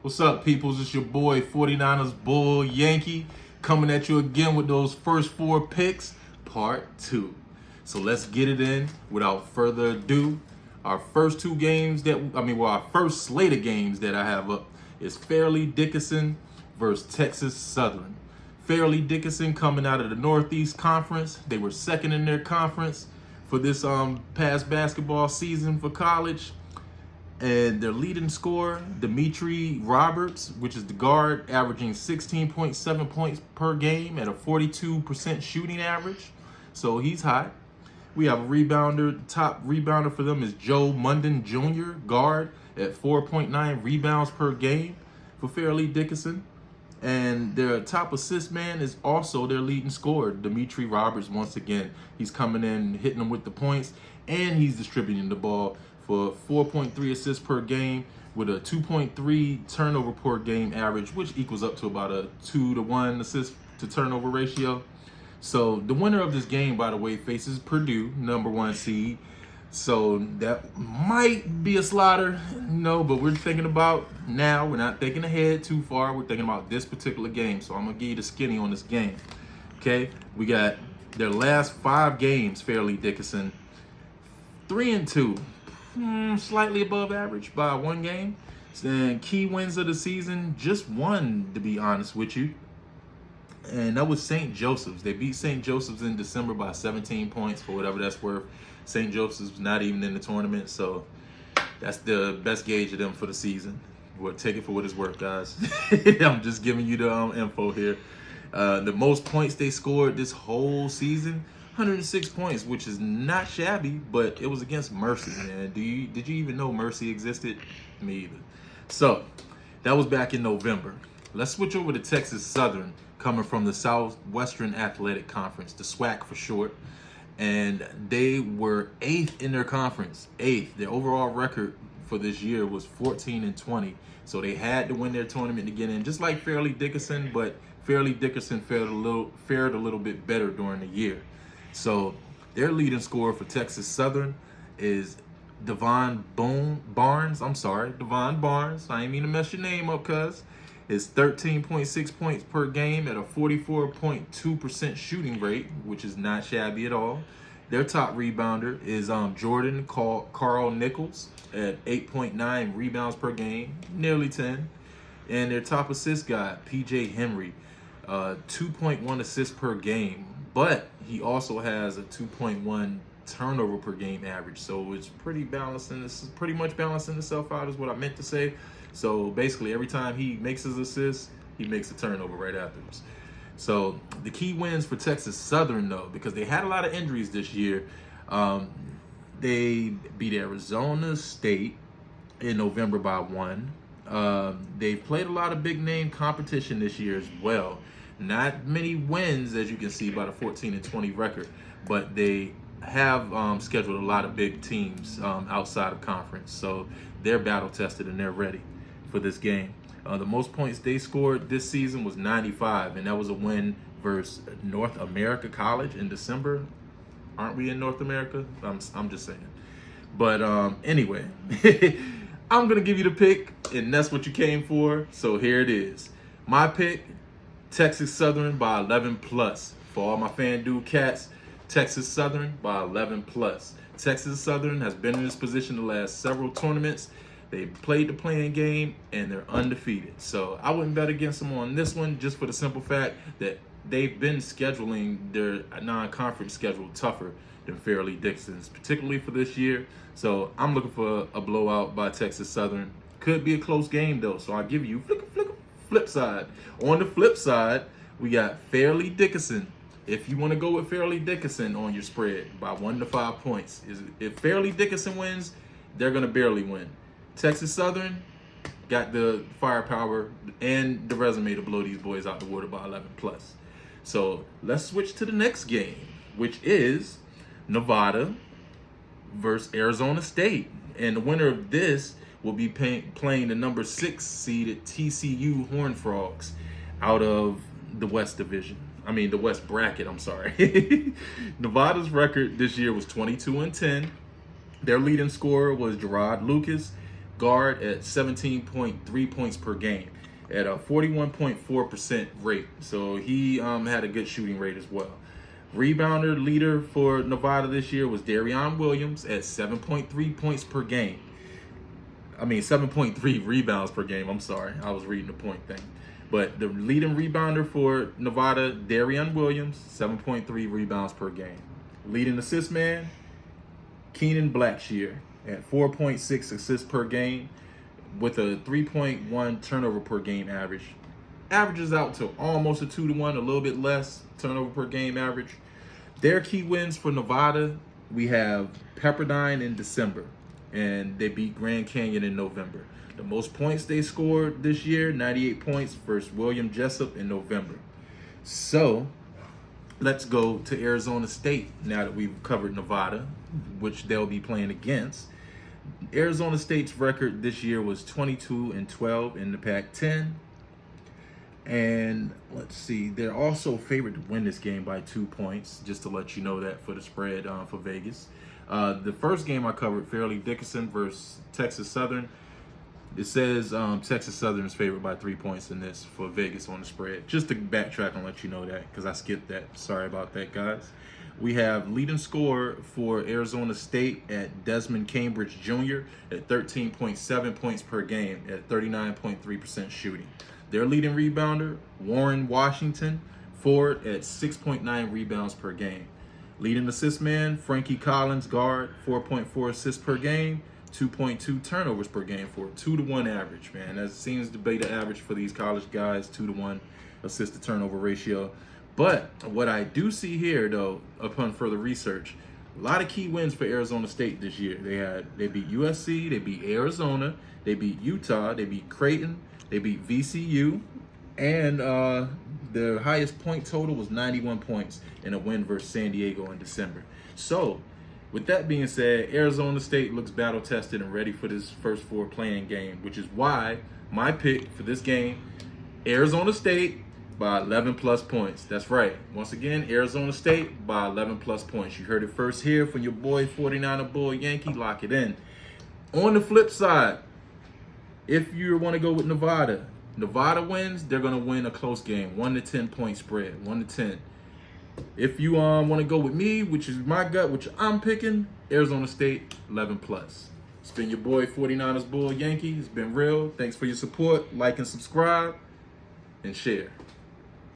What's up, peoples? It's your boy 49ers Bull Yankee coming at you again with those first four picks, part two. So let's get it in without further ado. Our first two games our first slate of games that I have up is Fairleigh Dickinson versus Texas Southern. Fairleigh Dickinson coming out of the Northeast Conference. They were second in their conference for this past basketball season for college. And their leading scorer, Dimitri Roberts, which is the guard, averaging 16.7 points per game at a 42% shooting average. So he's hot. We have a rebounder. The top rebounder for them is Joe Munden Jr., guard, at 4.9 rebounds per game for Fairleigh Dickinson. And their top assist man is also their leading scorer, Dimitri Roberts. Once again, he's coming in, hitting them with the points, and he's distributing the ball for 4.3 assists per game with a 2.3 turnover per game average, which equals up to about a 2-to-1 assist to turnover ratio. So the winner of this game, by the way, faces Purdue, number 1 seed. So that might be a slaughter, but we're thinking about now. We're not thinking ahead too far. We're thinking about this particular game. So I'm going to give you the skinny on this game. Okay, we got their last 5 games, Fairleigh Dickinson, 3-2. Slightly above average by 1 game. And key wins of the season, just one, to be honest with you. And that was St. Joseph's. They beat St. Joseph's in December by 17 points, for whatever that's worth. St. Joseph's was not even in the tournament, so that's the best gauge of them for the season. Well, take it for what it's worth, guys. I'm just giving you the info here. The most points they scored this whole season, 106 points, which is not shabby, but it was against Mercy, man. Did you even know Mercy existed? Me either. So that was back in November. Let's switch over to Texas Southern, coming from the Southwestern Athletic Conference, the SWAC for short. And they were 8th in their conference. 8th. Their overall record for this year was 14-20. So they had to win their tournament to get in, just like Fairleigh Dickinson, but Fairleigh Dickinson fared a little bit better during the year. So their leading scorer for Texas Southern is Devon Barnes. I ain't mean to mess your name up, cuz. It's 13.6 points per game at a 44.2% shooting rate, which is not shabby at all. Their top rebounder is Jordan Carl Nichols at 8.9 rebounds per game, nearly 10. And their top assist guy, PJ Henry, 2.1 assists per game. But he also has a 2.1 turnover per game average. So it's pretty balancing. This is pretty much balancing itself out, is what I meant to say. So basically, every time he makes his assist, he makes a turnover right afterwards. So the key wins for Texas Southern, though, because they had a lot of injuries this year. They beat Arizona State in November by 1. They've played a lot of big name competition this year as well. Not many wins, as you can see, by the 14-20 record, but they have scheduled a lot of big teams outside of conference. So they're battle tested and they're ready for this game. The most points they scored this season was 95, and that was a win versus North America College in December. Aren't we in North America? I'm just saying. But anyway, I'm going to give you the pick, and that's what you came for. So here it is. My pick, Texas Southern by 11+. For all my FanDuel cats, Texas Southern by 11+. Texas Southern has been in this position the last several tournaments. They played the playing game, and they're undefeated. So I wouldn't bet against them on this one, just for the simple fact that they've been scheduling their non-conference schedule tougher than Fairleigh Dickinson's, particularly for this year. So I'm looking for a blowout by Texas Southern. Could be a close game, though, so I'll give you flip side. On the flip side, we got Fairleigh Dickinson. If you want to go with Fairleigh Dickinson on your spread by 1 to 5 points, if Fairleigh Dickinson wins, they're going to barely win. Texas Southern got the firepower and the resume to blow these boys out the water by 11+. So let's switch to the next game, which is Nevada versus Arizona State. And the winner of this will be playing the number 6 seeded TCU Horned Frogs out of the West Division. The West bracket, I'm sorry. Nevada's record this year was 22-10. Their leading scorer was Gerard Lucas guard at 17.3 points per game at a 41.4% rate. So he had a good shooting rate as well. Rebounder leader for Nevada this year was Darion Williams at 7.3 points per game. 7.3 rebounds per game. I'm sorry. I was reading the point thing. But the leading rebounder for Nevada, Darion Williams, 7.3 rebounds per game. Leading assist man, Keenan Blackshear at 4.6 assists per game with a 3.1 turnover per game average. Averages out to almost a 2-to-1, a little bit less turnover per game average. Their key wins for Nevada, we have Pepperdine in December, and they beat Grand Canyon in November. The most points they scored this year, 98 points versus William Jessup in November. So let's go to Arizona State now that we've covered Nevada, which they'll be playing against. Arizona State's record this year was 22-12 in the Pac-10. And let's see, they're also favored to win this game by 2 points, just to let you know that for the spread for Vegas. The first game I covered, Fairleigh Dickinson versus Texas Southern. It says Texas Southern is favored by 3 points in this for Vegas on the spread. Just to backtrack and let you know that, because I skipped that. Sorry about that, guys. We have leading scorer for Arizona State at Desmond Cambridge Jr. at 13.7 points per game at 39.3% shooting. Their leading rebounder, Warren Washington, forward at 6.9 rebounds per game. Leading assist man, Frankie Collins, guard, 4.4 assists per game, 2.2 turnovers per game for a 2-to-1 average, man. That seems to be the average for these college guys, 2-to-1 assist to turnover ratio. But what I do see here, though, upon further research, a lot of key wins for Arizona State this year. They beat USC, they beat Arizona, they beat Utah, they beat Creighton, they beat VCU, and the highest point total was 91 points in a win versus San Diego in December. So, with that being said, Arizona State looks battle-tested and ready for this first 4 playing game, which is why my pick for this game, Arizona State by 11-plus points. That's right. Once again, Arizona State by 11-plus points. You heard it first here from your boy, 49er Bull Yankee. Lock it in. On the flip side, if you want to go with Nevada wins, they're going to win a close game, 1-10 point spread, 1-10. If you want to go with me, which is my gut, which I'm picking, Arizona State, 11-plus. It's been your boy, 49ers Bull Yankee. It's been real. Thanks for your support. Like and subscribe and share.